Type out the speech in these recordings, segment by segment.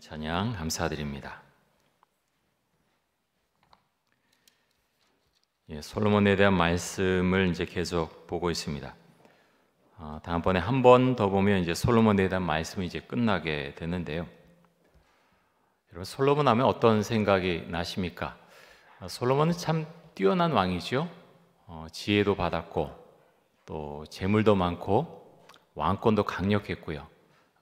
찬양 감사드립니다. 솔로몬에 대한 말씀을 이제 계속 보고 있습니다. 다음번에 한 번 더 보면 이제 솔로몬에 대한 말씀이 이제 끝나게 되는데요. 여러분, 솔로몬 하면 어떤 생각이 나십니까? 솔로몬은 참 뛰어난 왕이죠. 지혜도 받았고 또 재물도 많고 왕권도 강력했고요.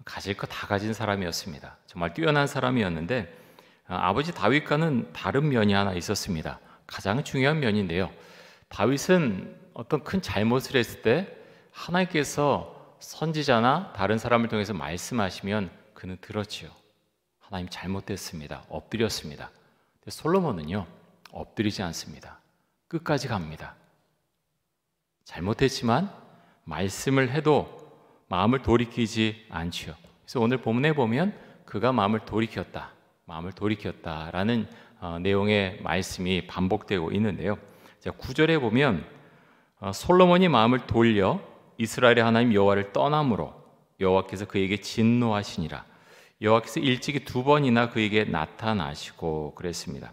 가질 거 다 가진 사람이었습니다. 정말 뛰어난 사람이었는데 아버지 다윗과는 다른 면이 하나 있었습니다. 가장 중요한 면인데요. 다윗은 어떤 큰 잘못을 했을 때 하나님께서 선지자나 다른 사람을 통해서 말씀하시면 그는 들었지요. 하나님 잘못됐습니다. 엎드렸습니다. 근데 솔로몬은요, 엎드리지 않습니다. 끝까지 갑니다. 잘못했지만 말씀을 해도 마음을 돌이키지 않지요. 그래서 오늘 본문에 보면 그가 마음을 돌이켰다라는 내용의 말씀이 반복되고 있는데요. 9절에 보면 솔로몬이 마음을 돌려 이스라엘의 하나님 여호와를 떠남으로 여호와께서 그에게 진노하시니라. 여호와께서 일찍이 2번이나 그에게 나타나시고 그랬습니다.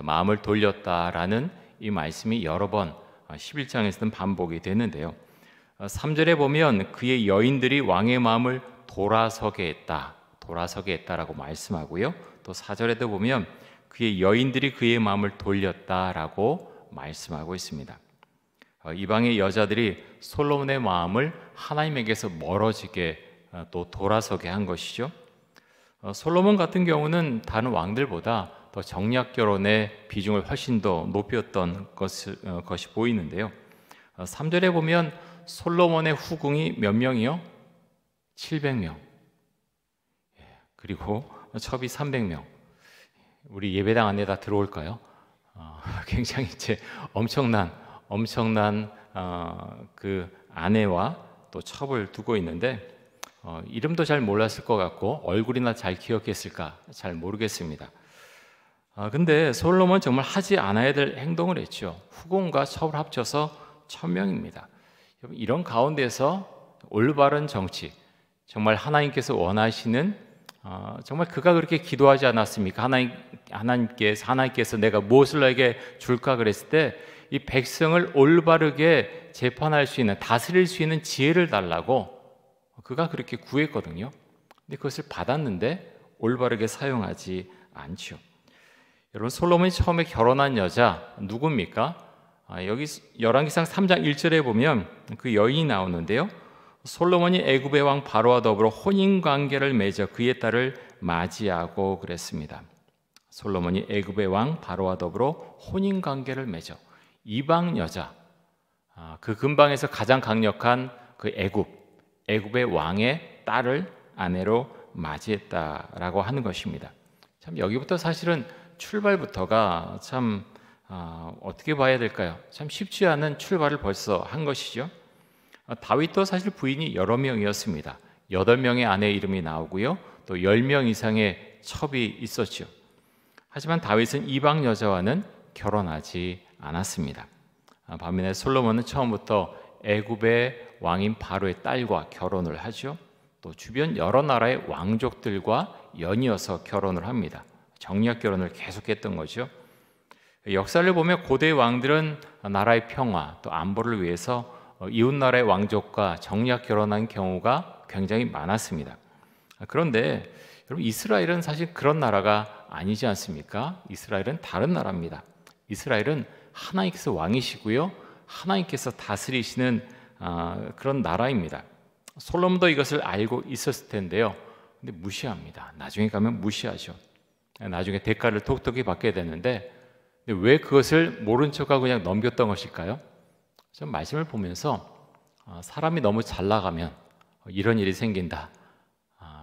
마음을 돌렸다라는 이 말씀이 여러 번 11장에서는 반복이 되는데요. 3절에 보면 그의 여인들이 왕의 마음을 돌아서게 했다라고 말씀하고요. 또 4절에도 보면 그의 여인들이 그의 마음을 돌렸다라고 말씀하고 있습니다. 이방의 여자들이 솔로몬의 마음을 하나님에게서 멀어지게 또 돌아서게 한 것이죠. 솔로몬 같은 경우는 다른 왕들보다 더 정략 결혼의 비중을 훨씬 더 높였던 것이 보이는데요. 3절에 보면 솔로몬의 후궁이 몇 명이요? 700명. 그리고 첩이 300명. 우리 예배당 안에 다 들어올까요? 굉장히 이제 엄청난 그 아내와 또 첩을 두고 있는데 이름도 잘 몰랐을 것 같고 얼굴이나 잘 기억했을까 잘 모르겠습니다. 근데 솔로몬 정말 하지 않아야 될 행동을 했죠. 후궁과 첩을 합쳐서 1000명입니다. 이런 가운데서 올바른 정치, 정말 하나님께서 원하시는 정말 그가 그렇게 기도하지 않았습니까? 하나님께서 내가 무엇을 너에게 줄까 그랬을 때 이 백성을 올바르게 재판할 수 있는, 다스릴 수 있는 지혜를 달라고 그가 그렇게 구했거든요. 근데 그것을 받았는데 올바르게 사용하지 않죠. 여러분, 솔로몬이 처음에 결혼한 여자 누굽니까? 여기 열왕기상 3장 1절에 보면 그 여인이 나오는데요. 솔로몬이 애굽의 왕 바로와 더불어 혼인 관계를 맺어 그의 딸을 맞이하고 그랬습니다. 솔로몬이 애굽의 왕 바로와 더불어 혼인 관계를 맺어 이방 여자, 그 근방에서 가장 강력한 그 애굽의 왕의 딸을 아내로 맞이했다라고 하는 것입니다. 참 여기부터 사실은 출발부터가 참 어떻게 봐야 될까요? 참 쉽지 않은 출발을 벌써 한 것이죠. 다윗도 사실 부인이 여러 명이었습니다. 8명의 아내 이름이 나오고요. 또 10명 이상의 첩이 있었죠. 하지만 다윗은 이방 여자와는 결혼하지 않았습니다. 반면에 솔로몬은 처음부터 애굽의 왕인 바로의 딸과 결혼을 하죠. 또 주변 여러 나라의 왕족들과 연이어서 결혼을 합니다. 정략 결혼을 계속했던 거죠. 역사를 보면 고대 왕들은 나라의 평화 또 안보를 위해서 이웃 나라의 왕족과 정략 결혼한 경우가 굉장히 많았습니다. 그런데 여러분, 이스라엘은 사실 그런 나라가 아니지 않습니까? 이스라엘은 다른 나라입니다. 이스라엘은 하나님께서 왕이시고요, 하나님께서 다스리시는 그런 나라입니다. 솔로몬도 이것을 알고 있었을 텐데요. 근데 무시합니다. 나중에 가면 무시하죠. 나중에 대가를 톡톡히 받게 되는데 왜 그것을 모른 척하고 그냥 넘겼던 것일까요? 전 말씀을 보면서 사람이 너무 잘 나가면 이런 일이 생긴다,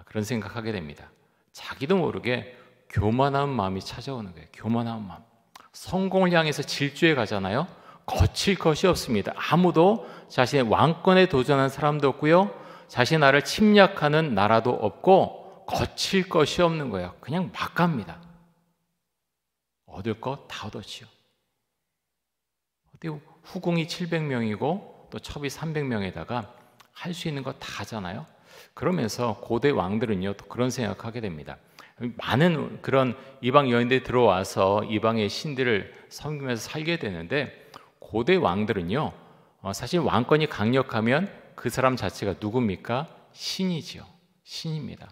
그런 생각하게 됩니다. 자기도 모르게 교만한 마음이 찾아오는 거예요. 교만한 마음. 성공을 향해서 질주해 가잖아요. 거칠 것이 없습니다. 아무도 자신의 왕권에 도전한 사람도 없고요, 자신의 나라를 침략하는 나라도 없고 거칠 것이 없는 거예요. 그냥 막 갑니다. 얻을 거 다 얻었지요. 후궁이 700명이고 또 첩이 300명에다가 할 수 있는 거 다 하잖아요. 그러면서 고대 왕들은요, 또 그런 생각하게 됩니다. 많은 그런 이방 여인들이 들어와서 이방의 신들을 섬기면서 살게 되는데, 고대 왕들은요, 사실 왕권이 강력하면 그 사람 자체가 누굽니까? 신이지요. 신입니다.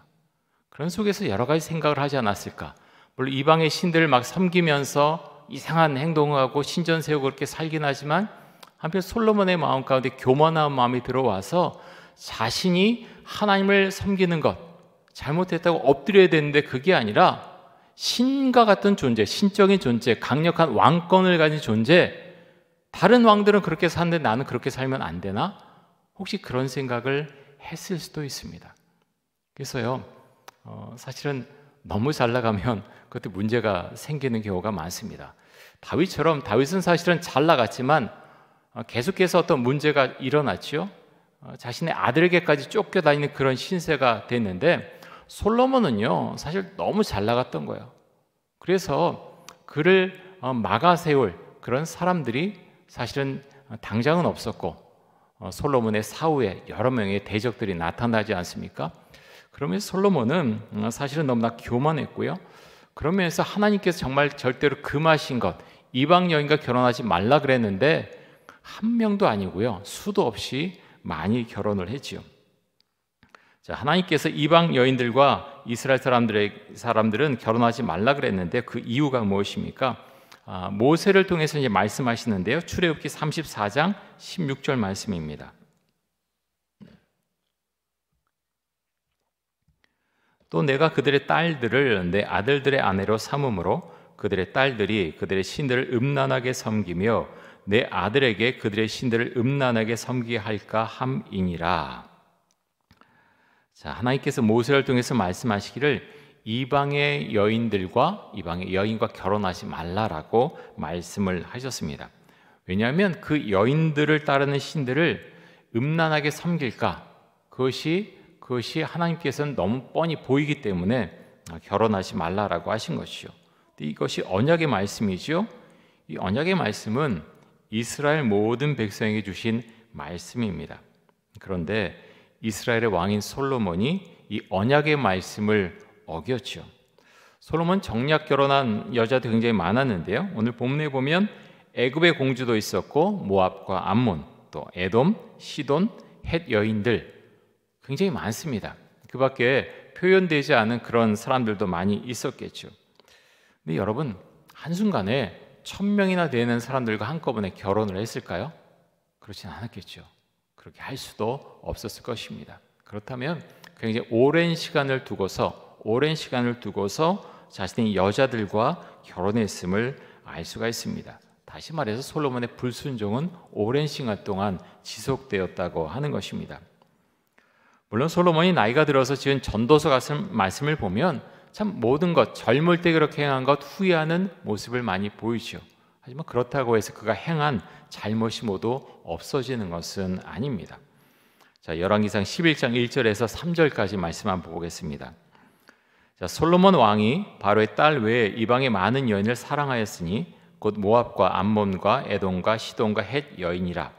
그런 속에서 여러 가지 생각을 하지 않았을까? 물론 이방의 신들을 막 섬기면서 이상한 행동을 하고 신전 세우고 그렇게 살긴 하지만, 한편 솔로몬의 마음 가운데 교만한 마음이 들어와서 자신이 하나님을 섬기는 것 잘못했다고 엎드려야 되는데, 그게 아니라 신과 같은 존재, 신적인 존재, 강력한 왕권을 가진 존재, 다른 왕들은 그렇게 사는데 나는 그렇게 살면 안 되나? 혹시 그런 생각을 했을 수도 있습니다. 그래서요, 사실은 너무 잘 나가면 그때 문제가 생기는 경우가 많습니다. 다윗은 사실은 잘 나갔지만 계속해서 어떤 문제가 일어났죠. 자신의 아들에게까지 쫓겨다니는 그런 신세가 됐는데, 솔로몬은요 사실 너무 잘 나갔던 거예요. 그래서 그를 막아 세울 그런 사람들이 사실은 당장은 없었고, 솔로몬의 사후에 여러 명의 대적들이 나타나지 않습니까? 그러면서 솔로몬은 사실은 너무나 교만했고요. 그러면서 하나님께서 정말 절대로 금하신 것, 이방 여인과 결혼하지 말라 그랬는데 한 명도 아니고요, 수도 없이 많이 결혼을 했지요. 자, 하나님께서 이방 여인들과 이스라엘 사람들은 결혼하지 말라 그랬는데 그 이유가 무엇입니까? 모세를 통해서 이제 말씀하시는데요. 출애굽기 34장 16절 말씀입니다. 또 내가 그들의 딸들을 내 아들들의 아내로 삼음으로 그들의 딸들이 그들의 신들을 음란하게 섬기며 내 아들에게 그들의 신들을 음란하게 섬기게 할까 함이니라. 자, 하나님께서 모세를 통해서 말씀하시기를 이방의 여인과 결혼하지 말라라고 말씀을 하셨습니다. 왜냐하면 그 여인들을 따르는 신들을 음란하게 섬길까, 그것이 하나님께서는 너무 뻔히 보이기 때문에 결혼하지 말라라고 하신 것이죠. 이것이 언약의 말씀이죠. 이 언약의 말씀은 이스라엘 모든 백성에게 주신 말씀입니다. 그런데 이스라엘의 왕인 솔로몬이 이 언약의 말씀을 어겼죠. 솔로몬 정략 결혼한 여자도 굉장히 많았는데요. 오늘 본문에 보면 애굽의 공주도 있었고, 모압과 암몬, 또 에돔, 시돈, 헷 여인들 굉장히 많습니다. 그 밖에 표현되지 않은 그런 사람들도 많이 있었겠죠. 근데 여러분, 한순간에 1000명이나 되는 사람들과 한꺼번에 결혼을 했을까요? 그렇진 않았겠죠. 그렇게 할 수도 없었을 것입니다. 그렇다면 굉장히 오랜 시간을 두고서 자신의 여자들과 결혼했음을 알 수가 있습니다. 다시 말해서 솔로몬의 불순종은 오랜 시간 동안 지속되었다고 하는 것입니다. 물론 솔로몬이 나이가 들어서 지은 전도서 같은 말씀을 보면 참 모든 것, 젊을 때 그렇게 행한 것 후회하는 모습을 많이 보이죠. 하지만 그렇다고 해서 그가 행한 잘못이 모두 없어지는 것은 아닙니다. 자, 열왕기상 11장 1절에서 3절까지 말씀 한번 보겠습니다. 자, 솔로몬 왕이 바로의 딸 외에 이방의 많은 여인을 사랑하였으니 곧 모압과 암몬과 에돔과 시돈과 헷 여인이라.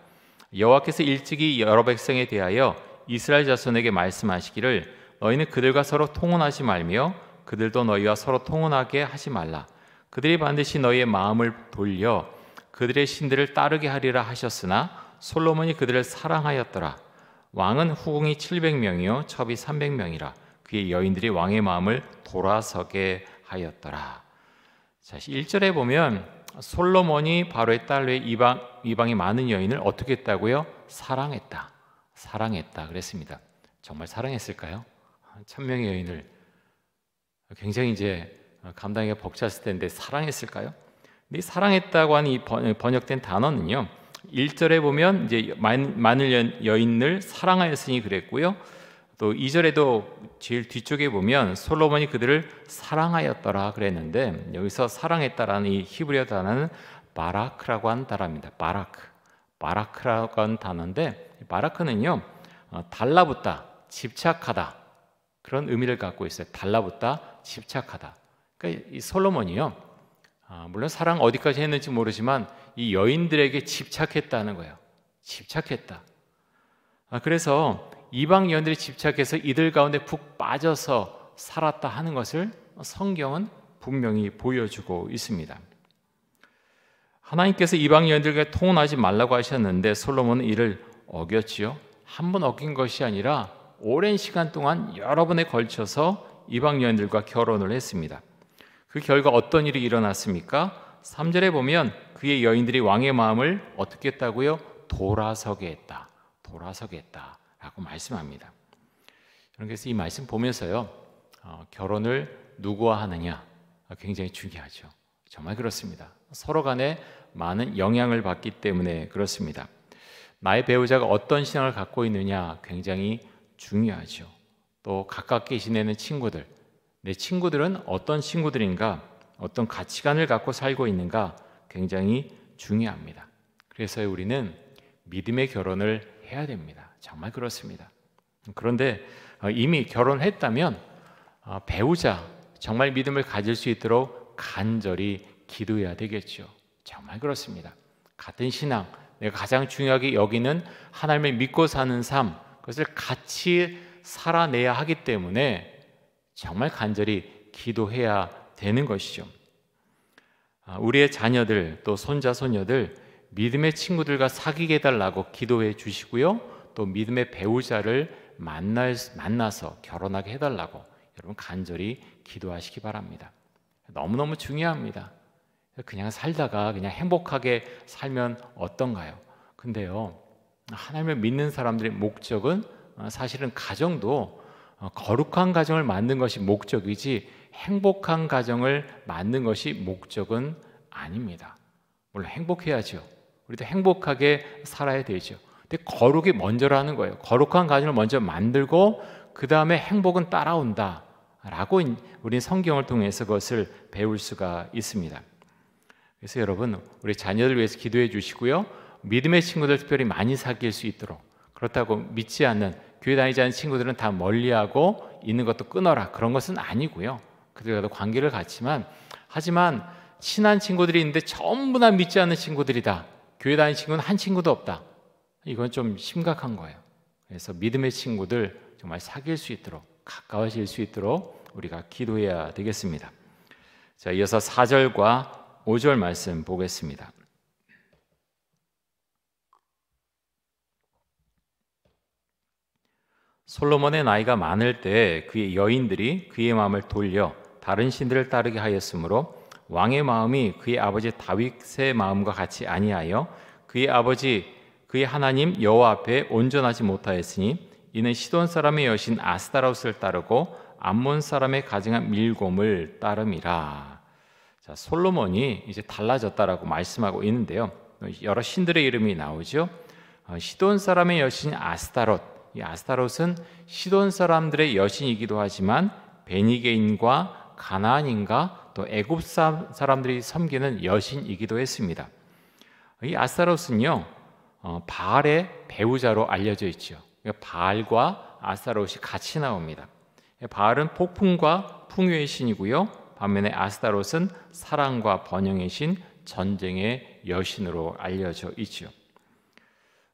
여호와께서 일찍이 여러 백성에 대하여 이스라엘 자손에게 말씀하시기를 너희는 그들과 서로 통혼하지 말며 그들도 너희와 서로 통혼하게 하지 말라. 그들이 반드시 너희의 마음을 돌려 그들의 신들을 따르게 하리라 하셨으나 솔로몬이 그들을 사랑하였더라. 왕은 후궁이 700명이요 첩이 300명이라. 그의 여인들이 왕의 마음을 돌아서게 하였더라. 자, 1절에 보면 솔로몬이 바로의 딸 외에 이방의 많은 여인을 어떻게 했다고요? 사랑했다 그랬습니다. 정말 사랑했을까요? 1000명의 여인을 굉장히 이제 감당하기가 벅찼을 텐데 사랑했을까요? 근데 사랑했다고 하는 이 번역된 단어는요, 1절에 보면 이제 많은 여인을 사랑하였으니 그랬고요. 또 2절에도 제일 뒤쪽에 보면 솔로몬이 그들을 사랑하였더라 그랬는데, 여기서 사랑했다라는 이 히브리어 단어는 바라크라고 하는 단어입니다. 바라크라고 하는 단어인데, 바라크는요 달라붙다, 집착하다 그런 의미를 갖고 있어요. 달라붙다, 집착하다. 그러니까 이 솔로몬이요, 물론 사랑 어디까지 했는지 모르지만 이 여인들에게 집착했다는 거예요. 집착했다. 그래서 이방 여인들이 집착해서 이들 가운데 푹 빠져서 살았다 하는 것을 성경은 분명히 보여주고 있습니다. 하나님께서 이방 여인들과 통혼하지 말라고 하셨는데 솔로몬은 이를 어겼지요. 한 번 어긴 것이 아니라 오랜 시간 동안 여러 번에 걸쳐서 이방 여인들과 결혼을 했습니다. 그 결과 어떤 일이 일어났습니까? 3절에 보면 그의 여인들이 왕의 마음을 어떻게 했다고요? 돌아서게 했다. 돌아서게 했다라고 말씀합니다. 그래서 이 말씀 보면서요, 결혼을 누구와 하느냐 굉장히 중요하죠. 정말 그렇습니다. 서로 간에 많은 영향을 받기 때문에 그렇습니다. 나의 배우자가 어떤 신앙을 갖고 있느냐 굉장히 중요하죠. 또 가깝게 지내는 친구들, 내 친구들은 어떤 친구들인가, 어떤 가치관을 갖고 살고 있는가 굉장히 중요합니다. 그래서 우리는 믿음의 결혼을 해야 됩니다. 정말 그렇습니다. 그런데 이미 결혼했다면 배우자 정말 믿음을 가질 수 있도록 간절히 기도해야 되겠죠. 정말 그렇습니다. 같은 신앙, 내가 가장 중요하게 여기는 하나님을 믿고 사는 삶, 그것을 같이 살아내야 하기 때문에 정말 간절히 기도해야 되는 것이죠. 우리의 자녀들 또 손자 손녀들 믿음의 친구들과 사귀게 해달라고 기도해 주시고요, 또 믿음의 배우자를 만나서 결혼하게 해달라고 여러분 간절히 기도하시기 바랍니다. 너무너무 중요합니다. 그냥 살다가 그냥 행복하게 살면 어떤가요? 근데요, 하나님을 믿는 사람들의 목적은 사실은 가정도 거룩한 가정을 만든 것이 목적이지 행복한 가정을 만든 것이 목적은 아닙니다. 물론 행복해야죠. 우리도 행복하게 살아야 되죠. 근데 거룩이 먼저라는 거예요. 거룩한 가정을 먼저 만들고 그 다음에 행복은 따라온다 라고 우리는 성경을 통해서 그것을 배울 수가 있습니다. 그래서 여러분, 우리 자녀들 위해서 기도해 주시고요, 믿음의 친구들 특별히 많이 사귈 수 있도록, 그렇다고 믿지 않는, 교회 다니지 않는 친구들은 다 멀리하고 있는 것도 끊어라, 그런 것은 아니고요. 그들과도 관계를 갖지만, 하지만 친한 친구들이 있는데 전부 다 믿지 않는 친구들이다, 교회 다니는 친구는 한 친구도 없다, 이건 좀 심각한 거예요. 그래서 믿음의 친구들 정말 사귈 수 있도록, 가까워질 수 있도록 우리가 기도해야 되겠습니다. 자, 이어서 4절과 5절 말씀 보겠습니다. 솔로몬의 나이가 많을 때 그의 여인들이 그의 마음을 돌려 다른 신들을 따르게 하였으므로 왕의 마음이 그의 아버지 다윗의 마음과 같이 아니하여 그의 아버지 그의 하나님 여호와 앞에 온전하지 못하였으니 이는 시돈 사람의 여신 아스타롯을 따르고 암몬 사람의 가증한 밀곰을 따름이라. 자, 솔로몬이 이제 달라졌다라고 말씀하고 있는데요, 여러 신들의 이름이 나오죠. 시돈 사람의 여신 아스타롯, 이 아스타롯은 시돈 사람들의 여신이기도 하지만 베니게인과 가나안인과 또 애굽 사람들이 섬기는 여신이기도 했습니다. 이 아스타롯은요, 바알의 배우자로 알려져 있죠. 바알과 아스타롯이 같이 나옵니다. 바알은 폭풍과 풍요의 신이고요, 반면에 아스타롯은 사랑과 번영의 신, 전쟁의 여신으로 알려져 있죠.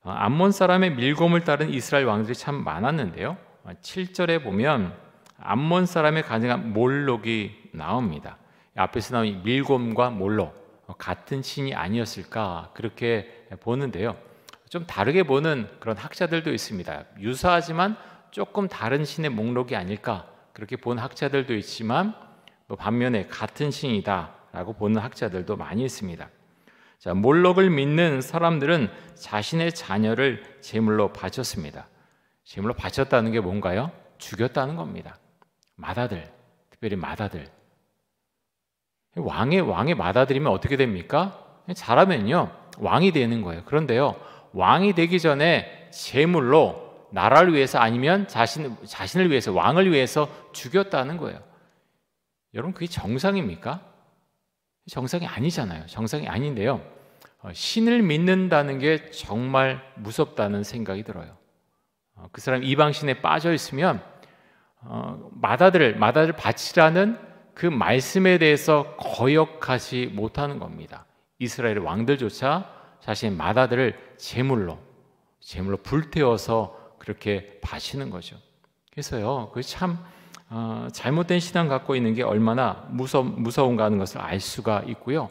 암몬 사람의 밀곰을 따른 이스라엘 왕들이 참 많았는데요, 7절에 보면 암몬 사람의 가증한 몰록이 나옵니다. 앞에서 나온 밀곰과 몰록, 같은 신이 아니었을까 그렇게 보는데요, 좀 다르게 보는 그런 학자들도 있습니다. 유사하지만 조금 다른 신의 목록이 아닐까 그렇게 보는 학자들도 있지만, 또 반면에 같은 신이다라고 보는 학자들도 많이 있습니다. 자, 몰록을 믿는 사람들은 자신의 자녀를 제물로 바쳤습니다. 제물로 바쳤다는 게 뭔가요? 죽였다는 겁니다. 맏아들, 특별히 맏아들. 왕의 맏아들이면 어떻게 됩니까? 잘하면요 왕이 되는 거예요. 그런데요, 왕이 되기 전에 제물로 나라를 위해서 아니면 자신을 위해서, 왕을 위해서 죽였다는 거예요. 여러분, 그게 정상입니까? 정상이 아니잖아요. 정상이 아닌데요, 신을 믿는다는 게 정말 무섭다는 생각이 들어요. 그 사람 이방신에 빠져 있으면 맏아들을 바치라는 그 말씀에 대해서 거역하지 못하는 겁니다. 이스라엘 왕들조차 자신의 맏아들을 제물로 불태워서 그렇게 바치는 거죠. 그래서요, 그 참 잘못된 신앙 갖고 있는 게 얼마나 무서운가 하는 것을 알 수가 있고요.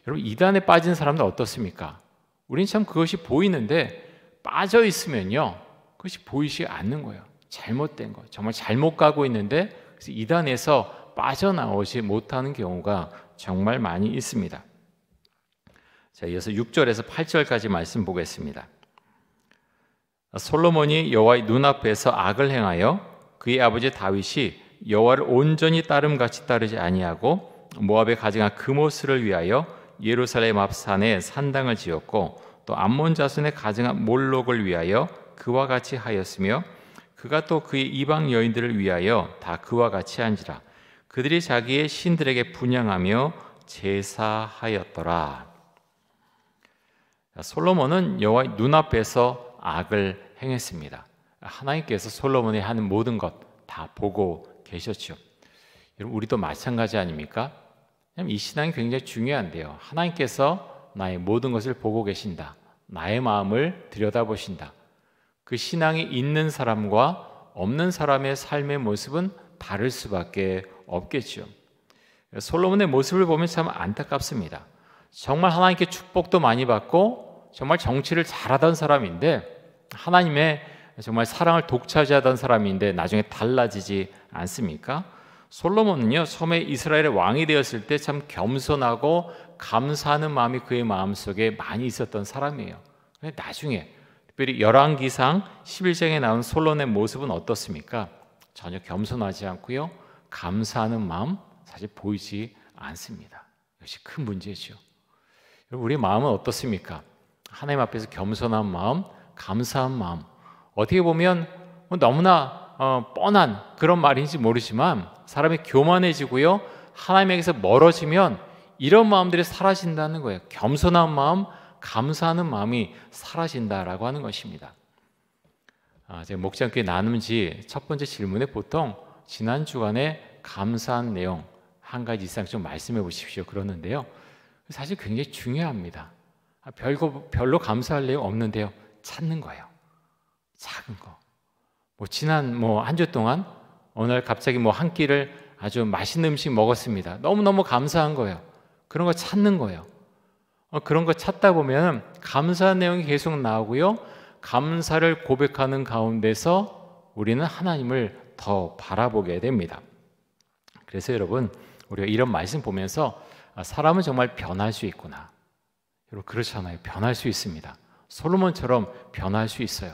여러분, 이단에 빠진 사람들 어떻습니까? 우린 참 그것이 보이는데 빠져 있으면요, 그것이 보이지 않는 거예요. 잘못된 거, 정말 잘못 가고 있는데 그래서 이단에서 빠져나오지 못하는 경우가 정말 많이 있습니다. 자, 이어서 6절에서 8절까지 말씀 보겠습니다. 솔로몬이 여호와의 눈앞에서 악을 행하여 그의 아버지 다윗이 여호와를 온전히 따름같이 따르지 아니하고 모압에 가증한 그모스를 위하여 예루살렘 앞 산에 산당을 지었고 또 암몬 자손의 가증한 몰록을 위하여 그와 같이 하였으며 그가 또 그의 이방 여인들을 위하여 다 그와 같이 한지라. 그들이 자기의 신들에게 분향하며 제사하였더라. 솔로몬은 여호와의 눈앞에서 악을 행했습니다. 하나님께서 솔로몬이 하는 모든 것 다 보고 계셨죠. 여러분, 우리도 마찬가지 아닙니까? 이 신앙이 굉장히 중요한데요. 하나님께서 나의 모든 것을 보고 계신다. 나의 마음을 들여다보신다. 그 신앙이 있는 사람과 없는 사람의 삶의 모습은 다를 수밖에 없겠죠. 솔로몬의 모습을 보면 참 안타깝습니다. 정말 하나님께 축복도 많이 받고 정말 정치를 잘하던 사람인데, 하나님의 정말 사랑을 독차지하던 사람인데 나중에 달라지지 않습니까? 솔로몬은요, 처음에 이스라엘의 왕이 되었을 때 참 겸손하고 감사하는 마음이 그의 마음속에 많이 있었던 사람이에요. 근데 나중에 특별히 열왕기상 11장에 나온 솔로몬의 모습은 어떻습니까? 전혀 겸손하지 않고요, 감사하는 마음 사실 보이지 않습니다. 이것이 큰 문제죠. 우리의 마음은 어떻습니까? 하나님 앞에서 겸손한 마음, 감사한 마음, 어떻게 보면 너무나 뻔한 그런 말인지 모르지만 사람이 교만해지고요, 하나님에게서 멀어지면 이런 마음들이 사라진다는 거예요. 겸손한 마음, 감사하는 마음이 사라진다라고 하는 것입니다. 제가 목장교회 나눔지 첫 번째 질문에 보통 지난 주간에 감사한 내용 한 가지 이상 좀 말씀해 보십시오 그러는데요, 사실 굉장히 중요합니다. 별로 감사할 내용 없는데요, 찾는 거예요. 작은 거. 지난 한 주 동안 오늘 갑자기 한 끼를 아주 맛있는 음식 먹었습니다. 너무너무 감사한 거예요. 그런 거 찾는 거예요. 그런 거 찾다 보면 감사한 내용이 계속 나오고요, 감사를 고백하는 가운데서 우리는 하나님을 더 바라보게 됩니다. 그래서 여러분, 우리가 이런 말씀 보면서 사람은 정말 변할 수 있구나. 여러분, 그렇잖아요. 변할 수 있습니다. 솔로몬처럼 변할 수 있어요.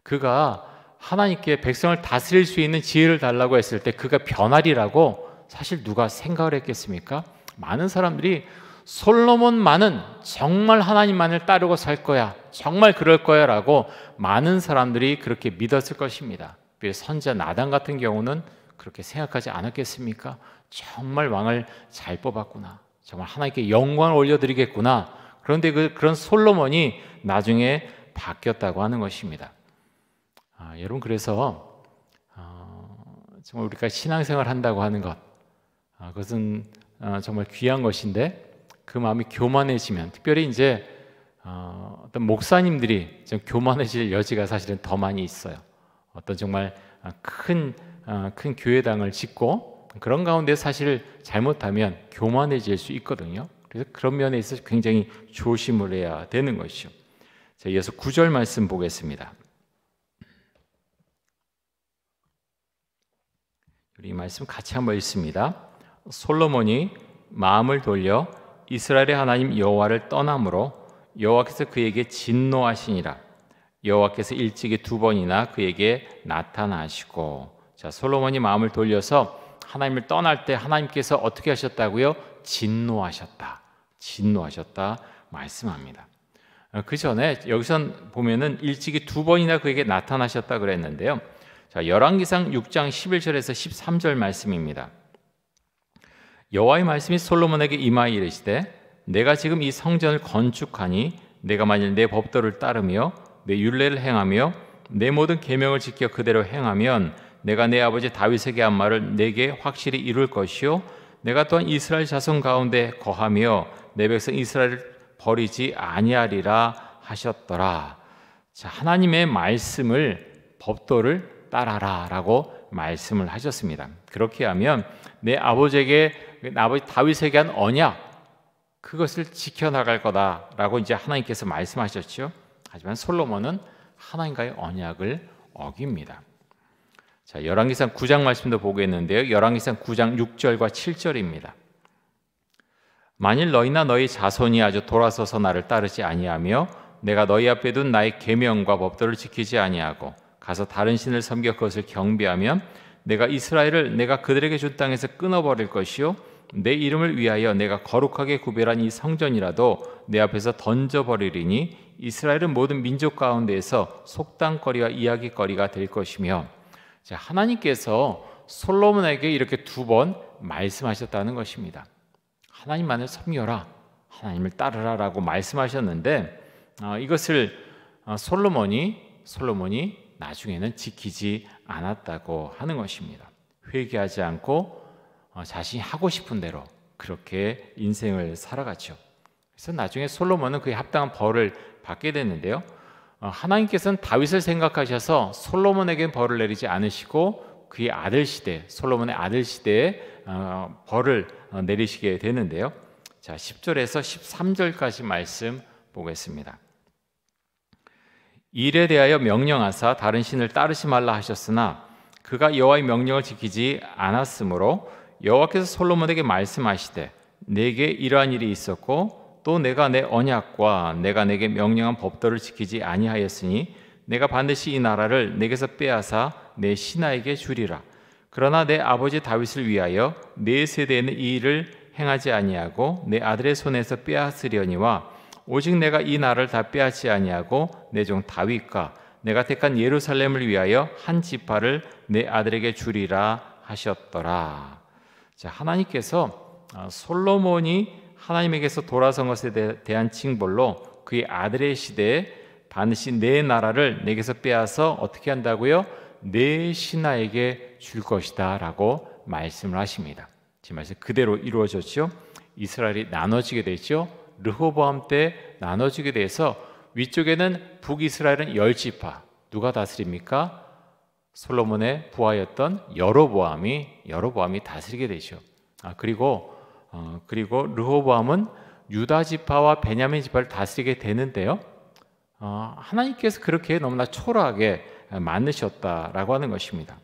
그가 하나님께 백성을 다스릴 수 있는 지혜를 달라고 했을 때 그가 변하리라고 사실 누가 생각을 했겠습니까? 많은 사람들이 솔로몬만은 정말 하나님만을 따르고 살 거야, 정말 그럴 거야 라고 많은 사람들이 그렇게 믿었을 것입니다. 선지자 나단 같은 경우는 그렇게 생각하지 않았겠습니까? 정말 왕을 잘 뽑았구나, 정말 하나님께 영광을 올려드리겠구나. 그런데 그런 솔로몬이 나중에 바뀌었다고 하는 것입니다. 여러분, 그래서 정말 우리가 신앙생활 한다고 하는 것, 그것은 정말 귀한 것인데 그 마음이 교만해지면, 특별히 이제 어떤 목사님들이 좀 교만해질 여지가 사실은 더 많이 있어요. 어떤 정말 큰 교회당을 짓고 그런 가운데 사실 잘못하면 교만해질 수 있거든요. 그래서 그런 면에 있어서 굉장히 조심을 해야 되는 것이죠. 자, 이어서 9절 말씀 보겠습니다. 우리 이 말씀 같이 한번 읽습니다. 솔로몬이 마음을 돌려 이스라엘의 하나님 여호와를 떠남으로 여호와께서 그에게 진노하시니라. 여호와께서 일찍이 2번이나 그에게 나타나시고. 자, 솔로몬이 마음을 돌려서 하나님을 떠날 때 하나님께서 어떻게 하셨다고요? 진노하셨다 말씀합니다. 그 전에 여기선 보면은 일찍이 2번이나 그에게 나타나셨다 그랬는데요. 자, 열왕기상 6장 11절에서 13절 말씀입니다. 여호와의 말씀이 솔로몬에게 임하여 이르시되 내가 지금 이 성전을 건축하니 내가 만일 내 법도를 따르며 내 율례를 행하며 내 모든 계명을 지켜 그대로 행하면 내가 내 아버지 다윗에게 한 말을 내게 확실히 이룰 것이요 내가 또한 이스라엘 자손 가운데 거하며 내 백성 이스라엘을 버리지 아니하리라 하셨더라. 자, 하나님의 말씀을 법도를 따라라 라고 말씀을 하셨습니다. 그렇게 하면 내 아버지 다윗에게 한 언약, 그것을 지켜나갈 거다라고 이제 하나님께서 말씀하셨죠. 하지만 솔로몬은 하나님과의 언약을 어깁니다. 자, 열왕기상 9장 말씀도 보겠는데요. 열왕기상 9장 6절과 7절입니다. 만일 너희나 너희 자손이 아주 돌아서서 나를 따르지 아니하며 내가 너희 앞에 둔 나의 계명과 법도를 지키지 아니하고 가서 다른 신을 섬겨 그것을 경배하면 내가 이스라엘을 내가 그들에게 준 땅에서 끊어버릴 것이요 내 이름을 위하여 내가 거룩하게 구별한 이 성전이라도 내 앞에서 던져버리리니 이스라엘은 모든 민족 가운데에서 속담거리와 이야기거리가 될 것이며, 자, 하나님께서 솔로몬에게 이렇게 2번 말씀하셨다는 것입니다. 하나님만을 섬겨라, 하나님을 따르라 라고 말씀하셨는데 이것을 솔로몬이 나중에는 지키지 않았다고 하는 것입니다. 회개하지 않고 자신이 하고 싶은 대로 그렇게 인생을 살아갔죠. 그래서 나중에 솔로몬은 그에 합당한 벌을 받게 됐는데요. 하나님께서는 다윗을 생각하셔서 솔로몬에게 벌을 내리지 않으시고 그의 아들 시대, 솔로몬의 아들 시대에 벌을 내리시게 되는데요. 자, 10절에서 13절까지 말씀 보겠습니다. 일에 대하여 명령하사 다른 신을 따르지 말라 하셨으나 그가 여호와의 명령을 지키지 않았으므로 여호와께서 솔로몬에게 말씀하시되 내게 이러한 일이 있었고 또 내가 내 언약과 내가 내게 명령한 법도를 지키지 아니하였으니 내가 반드시 이 나라를 내게서 빼앗아 내 신하에게 주리라. 그러나 내 아버지 다윗을 위하여 내 세대에는 이 일을 행하지 아니하고 내 아들의 손에서 빼앗으려니와 오직 내가 이 나라를 다 빼앗지 아니하고 내 종 다윗과 내가 택한 예루살렘을 위하여 한 지파를 내 아들에게 주리라 하셨더라. 자, 하나님께서 솔로몬이 하나님에게서 돌아선 것에 대한 징벌로 그의 아들의 시대에 반드시 내 나라를 내게서 빼앗아 어떻게 한다고요? 내 신하에게 줄 것이다 라고 말씀을 하십니다. 지금 말씀 그대로 이루어졌죠. 이스라엘이 나눠지게 됐죠. 르호보암 때 나눠지게 돼서 위쪽에는 북이스라엘은 10지파, 누가 다스립니까? 솔로몬의 부하였던 여로보암이 다스리게 되죠. 그리고 르호보암은 유다 지파와 베냐민 지파를 다스리게 되는데요. 하나님께서 그렇게 너무나 초라하게 만드셨다라고 하는 것입니다.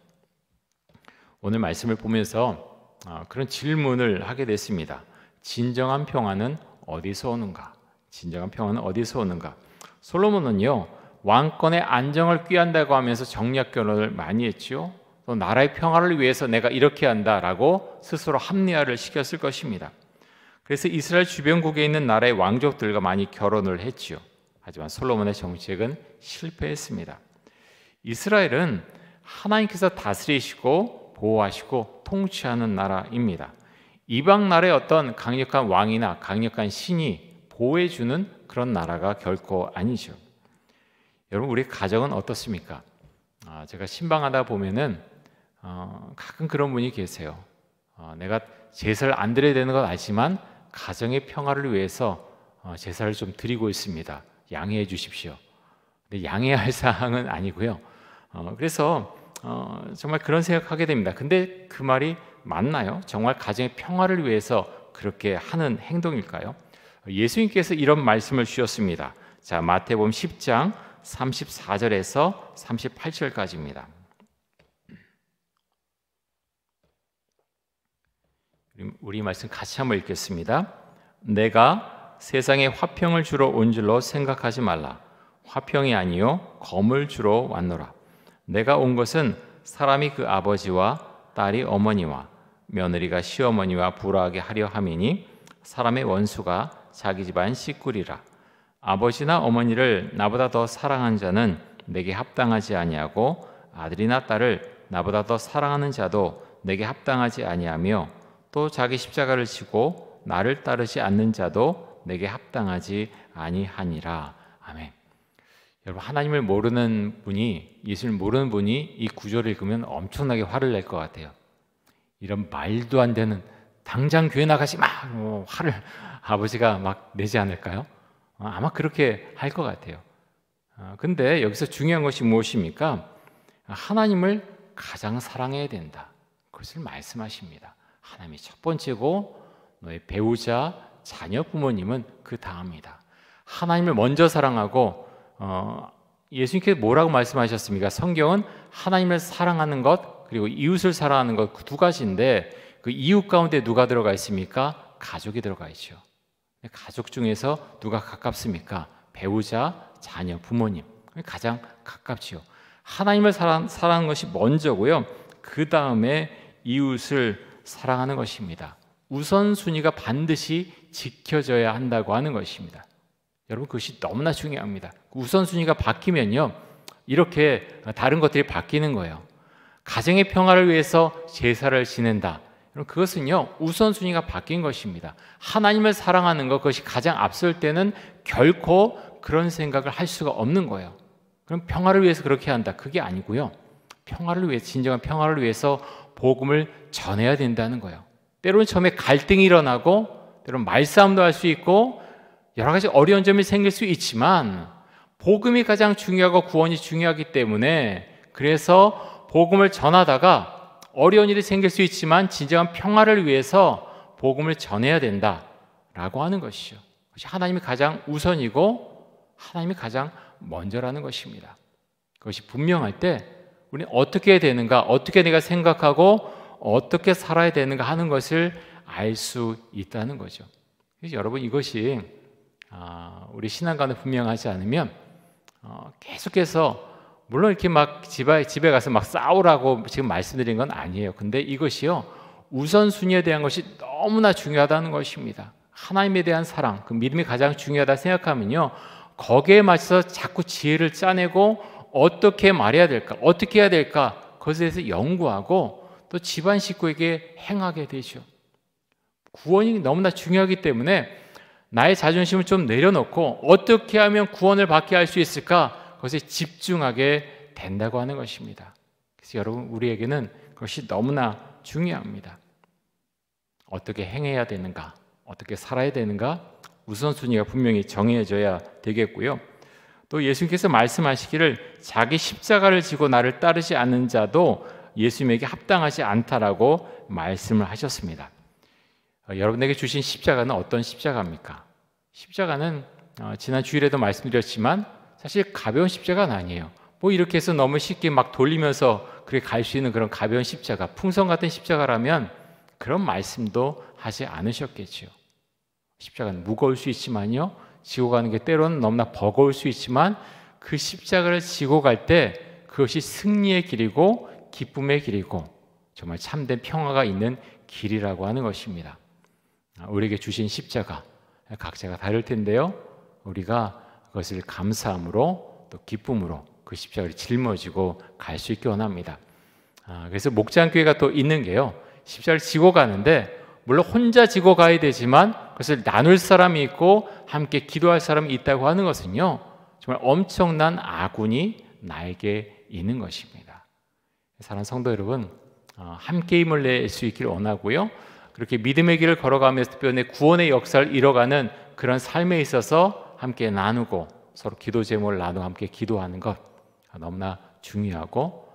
오늘 말씀을 보면서 그런 질문을 하게 됐습니다. 진정한 평화는 어디서 오는가? 진정한 평화는 어디서 오는가? 솔로몬은요, 왕권의 안정을 꾀한다고 하면서 정략 결혼을 많이 했죠. 또 나라의 평화를 위해서 내가 이렇게 한다라고 스스로 합리화를 시켰을 것입니다. 그래서 이스라엘 주변국에 있는 나라의 왕족들과 많이 결혼을 했지요. 하지만 솔로몬의 정책은 실패했습니다. 이스라엘은 하나님께서 다스리시고 보호하시고 통치하는 나라입니다. 이방 나라의 어떤 강력한 왕이나 강력한 신이 보호해주는 그런 나라가 결코 아니죠. 여러분, 우리 가정은 어떻습니까? 제가 신방하다 보면은 가끔 그런 분이 계세요. 내가 제사를 안 드려야 되는 건 알지만 가정의 평화를 위해서 제사를 좀 드리고 있습니다. 양해해 주십시오. 근데 양해해야 할 사항은 아니고요. 그래서 정말 그런 생각하게 됩니다. 근데 그 말이 맞나요? 정말 가정의 평화를 위해서 그렇게 하는 행동일까요? 예수님께서 이런 말씀을 주셨습니다. 자, 마태복음 10장 34절에서 38절까지입니다. 우리 말씀 같이 한번 읽겠습니다. 내가 세상에 화평을 주러 온 줄로 생각하지 말라. 화평이 아니요 검을 주러 왔노라. 내가 온 것은 사람이 그 아버지와 딸이 어머니와 며느리가 시어머니와 불화하게 하려 함이니 사람의 원수가 자기 집안 식구리라. 아버지나 어머니를 나보다 더 사랑한 자는 내게 합당하지 아니하고 아들이나 딸을 나보다 더 사랑하는 자도 내게 합당하지 아니하며 또 자기 십자가를 지고 나를 따르지 않는 자도 내게 합당하지 아니하니라. 아멘. 여러분, 하나님을 모르는 분이, 예수를 모르는 분이 이 구절을 읽으면 엄청나게 화를 낼 것 같아요. 이런 말도 안 되는, 당장 교회 나가지 마! 화를 아버지가 막 내지 않을까요? 아마 그렇게 할 것 같아요. 근데 여기서 중요한 것이 무엇입니까? 하나님을 가장 사랑해야 된다. 그것을 말씀하십니다. 하나님이 첫 번째고 너의 배우자, 자녀, 부모님은 그 다음이다. 하나님을 먼저 사랑하고 예수님께서 뭐라고 말씀하셨습니까? 성경은 하나님을 사랑하는 것 그리고 이웃을 사랑하는 것 그 두 가지인데 그 이웃 가운데 누가 들어가 있습니까? 가족이 들어가 있죠. 가족 중에서 누가 가깝습니까? 배우자, 자녀, 부모님 가장 가깝지요. 하나님을 사랑하는 것이 먼저고요. 그 다음에 이웃을 사랑하는 것입니다. 우선순위가 반드시 지켜져야 한다고 하는 것입니다. 여러분 그것이 너무나 중요합니다. 우선순위가 바뀌면요 이렇게 다른 것들이 바뀌는 거예요. 가정의 평화를 위해서 제사를 지낸다. 그것은요 우선순위가 바뀐 것입니다. 하나님을 사랑하는 것 그것이 가장 앞설 때는 결코 그런 생각을 할 수가 없는 거예요. 그럼 평화를 위해서 그렇게 한다. 그게 아니고요. 평화를 위해 진정한 평화를 위해서 복음을 전해야 된다는 거예요. 때로는 처음에 갈등이 일어나고 때로는 말싸움도 할 수 있고 여러 가지 어려운 점이 생길 수 있지만 복음이 가장 중요하고 구원이 중요하기 때문에 그래서 복음을 전하다가 어려운 일이 생길 수 있지만 진정한 평화를 위해서 복음을 전해야 된다라고 하는 것이죠. 그것이 하나님이 가장 우선이고 하나님이 가장 먼저라는 것입니다. 그것이 분명할 때 우리는 어떻게 해야 되는가, 어떻게 내가 생각하고 어떻게 살아야 되는가 하는 것을 알 수 있다는 거죠. 그래서 여러분 이것이 우리 신앙관에 분명하지 않으면 계속해서 물론 이렇게 막 집에 가서 막 싸우라고 지금 말씀드린 건 아니에요. 근데 이것이요 우선순위에 대한 것이 너무나 중요하다는 것입니다. 하나님에 대한 사랑, 그 믿음이 가장 중요하다 생각하면요 거기에 맞춰서 자꾸 지혜를 짜내고 어떻게 말해야 될까, 어떻게 해야 될까 그것에 대해서 연구하고 또 집안 식구에게 행하게 되죠. 구원이 너무나 중요하기 때문에 나의 자존심을 좀 내려놓고 어떻게 하면 구원을 받게 할 수 있을까 그것에 집중하게 된다고 하는 것입니다. 그래서 여러분 우리에게는 그것이 너무나 중요합니다. 어떻게 행해야 되는가, 어떻게 살아야 되는가 우선순위가 분명히 정해져야 되겠고요. 또 예수님께서 말씀하시기를 자기 십자가를 지고 나를 따르지 않는 자도 예수님에게 합당하지 않다라고 말씀을 하셨습니다. 여러분에게 주신 십자가는 어떤 십자가입니까? 십자가는 지난 주일에도 말씀드렸지만 사실 가벼운 십자가는 아니에요. 뭐 이렇게 해서 너무 쉽게 막 돌리면서 그렇게 갈 수 있는 그런 가벼운 십자가, 풍선 같은 십자가라면 그런 말씀도 하지 않으셨겠지요. 십자가는 무거울 수 있지만요 지고 가는 게 때로는 너무나 버거울 수 있지만 그 십자가를 지고 갈 때 그것이 승리의 길이고 기쁨의 길이고 정말 참된 평화가 있는 길이라고 하는 것입니다. 우리에게 주신 십자가 각자가 다를 텐데요 우리가 그것을 감사함으로 또 기쁨으로 그 십자가를 짊어지고 갈 수 있기 원합니다. 그래서 목장교회가 또 있는 게요 십자가를 지고 가는데 물론 혼자 지고 가야 되지만 그것을 나눌 사람이 있고 함께 기도할 사람이 있다고 하는 것은요 정말 엄청난 아군이 나에게 있는 것입니다. 사랑하는 성도 여러분 함께 힘을 낼 수 있기를 원하고요 그렇게 믿음의 길을 걸어가면서 특별히 구원의 역사를 이뤄가는 그런 삶에 있어서 함께 나누고 서로 기도 제목을 나누고 함께 기도하는 것 너무나 중요하고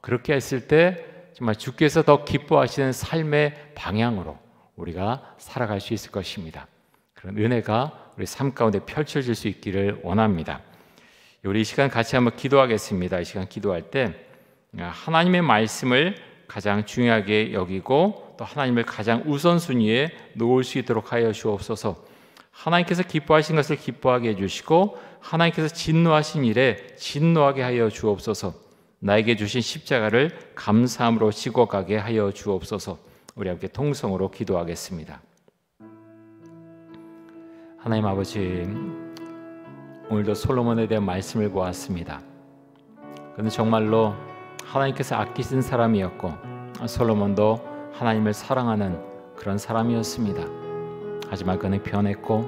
그렇게 했을 때 정말 주께서 더 기뻐하시는 삶의 방향으로 우리가 살아갈 수 있을 것입니다. 그런 은혜가 우리 삶 가운데 펼쳐질 수 있기를 원합니다. 우리 이 시간 같이 한번 기도하겠습니다. 이 시간 기도할 때 하나님의 말씀을 가장 중요하게 여기고 또 하나님을 가장 우선순위에 놓을 수 있도록 하여 주옵소서. 하나님께서 기뻐하신 것을 기뻐하게 해주시고 하나님께서 진노하신 일에 진노하게 하여 주옵소서. 나에게 주신 십자가를 감사함으로 지고 가게 하여 주옵소서. 우리 함께 통성으로 기도하겠습니다. 하나님 아버지, 오늘도 솔로몬에 대한 말씀을 보았습니다. 그는 정말로 하나님께서 아끼신 사람이었고 솔로몬도 하나님을 사랑하는 그런 사람이었습니다. 하지만 그는 변했고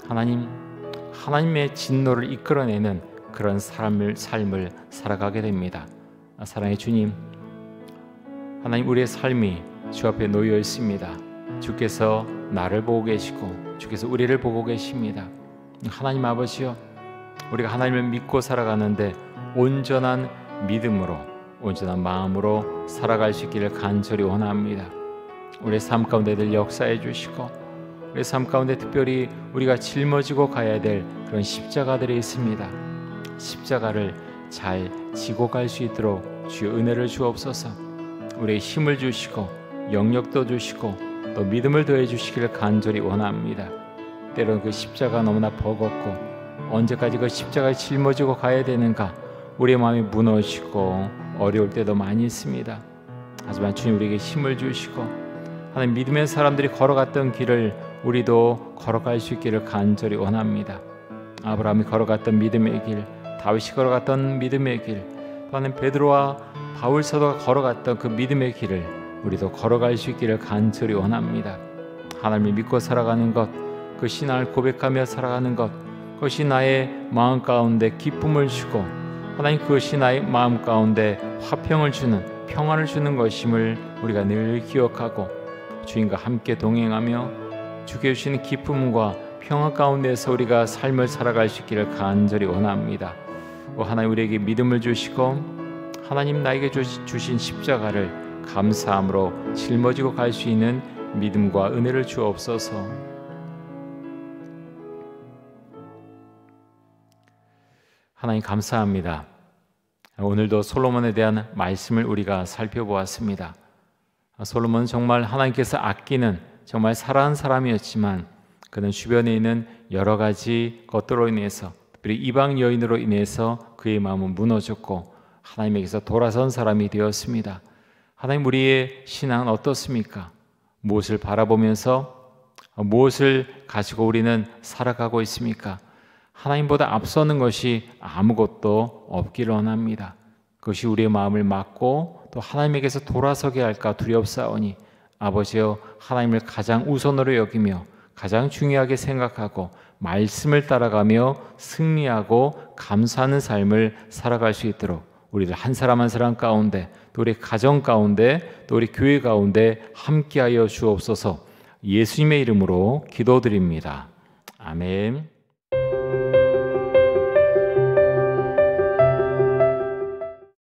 하나님의 진노를 이끌어내는 그런 삶을 살아가게 됩니다. 사랑의 주님, 하나님 우리의 삶이 주 앞에 놓여 있습니다. 주께서 나를 보고 계시고 주께서 우리를 보고 계십니다. 하나님 아버지여, 우리가 하나님을 믿고 살아가는데 온전한 믿음으로 온전한 마음으로 살아갈 수 있기를 간절히 원합니다. 우리의 삶 가운데 늘 역사해 주시고, 우리의 삶 가운데 특별히 우리가 짊어지고 가야 될 그런 십자가들이 있습니다. 십자가를 잘 지고 갈 수 있도록 주의 은혜를 주옵소서. 우리의 힘을 주시고 영력도 주시고 또 믿음을 더해 주시기를 간절히 원합니다. 때로는 그 십자가 너무나 버겁고 언제까지 그 십자가를 짊어지고 가야 되는가, 우리의 마음이 무너지고 어려울 때도 많이 있습니다. 하지만 주님 우리에게 힘을 주시고 하나님 믿음의 사람들이 걸어갔던 길을 우리도 걸어갈 수 있기를 간절히 원합니다. 아브라함이 걸어갔던 믿음의 길, 다윗이 걸어갔던 믿음의 길, 또한 베드로와 바울 사도가 걸어갔던 그 믿음의 길을 우리도 걸어갈 수 있기를 간절히 원합니다. 하나님을 믿고 살아가는 것, 그 신앙을 고백하며 살아가는 것, 그것이 나의 마음 가운데 기쁨을 주고 하나님 그것이 나의 마음 가운데 화평을 주는, 평안을 주는 것임을 우리가 늘 기억하고 주님과 함께 동행하며 주께 주시는 기쁨과 평안 가운데서 우리가 삶을 살아갈 수 있기를 간절히 원합니다. 하나님 우리에게 믿음을 주시고 하나님 나에게 주신 십자가를 감사함으로 짊어지고 갈 수 있는 믿음과 은혜를 주옵소서. 하나님 감사합니다. 오늘도 솔로몬에 대한 말씀을 우리가 살펴보았습니다. 솔로몬은 정말 하나님께서 아끼는 정말 사랑하는 사람이었지만 그는 주변에 있는 여러 가지 것들로 인해서, 특별히 이방 여인으로 인해서 그의 마음은 무너졌고 하나님에게서 돌아선 사람이 되었습니다. 하나님 우리의 신앙은 어떻습니까? 무엇을 바라보면서 무엇을 가지고 우리는 살아가고 있습니까? 하나님보다 앞서는 것이 아무것도 없기를 원합니다. 그것이 우리의 마음을 막고 또 하나님에게서 돌아서게 할까 두렵사오니 아버지여 하나님을 가장 우선으로 여기며 가장 중요하게 생각하고 말씀을 따라가며 승리하고 감사하는 삶을 살아갈 수 있도록 우리들 한 사람 한 사람 가운데 또 우리 가정 가운데 또 우리 교회 가운데 함께하여 주옵소서. 예수님의 이름으로 기도드립니다. 아멘.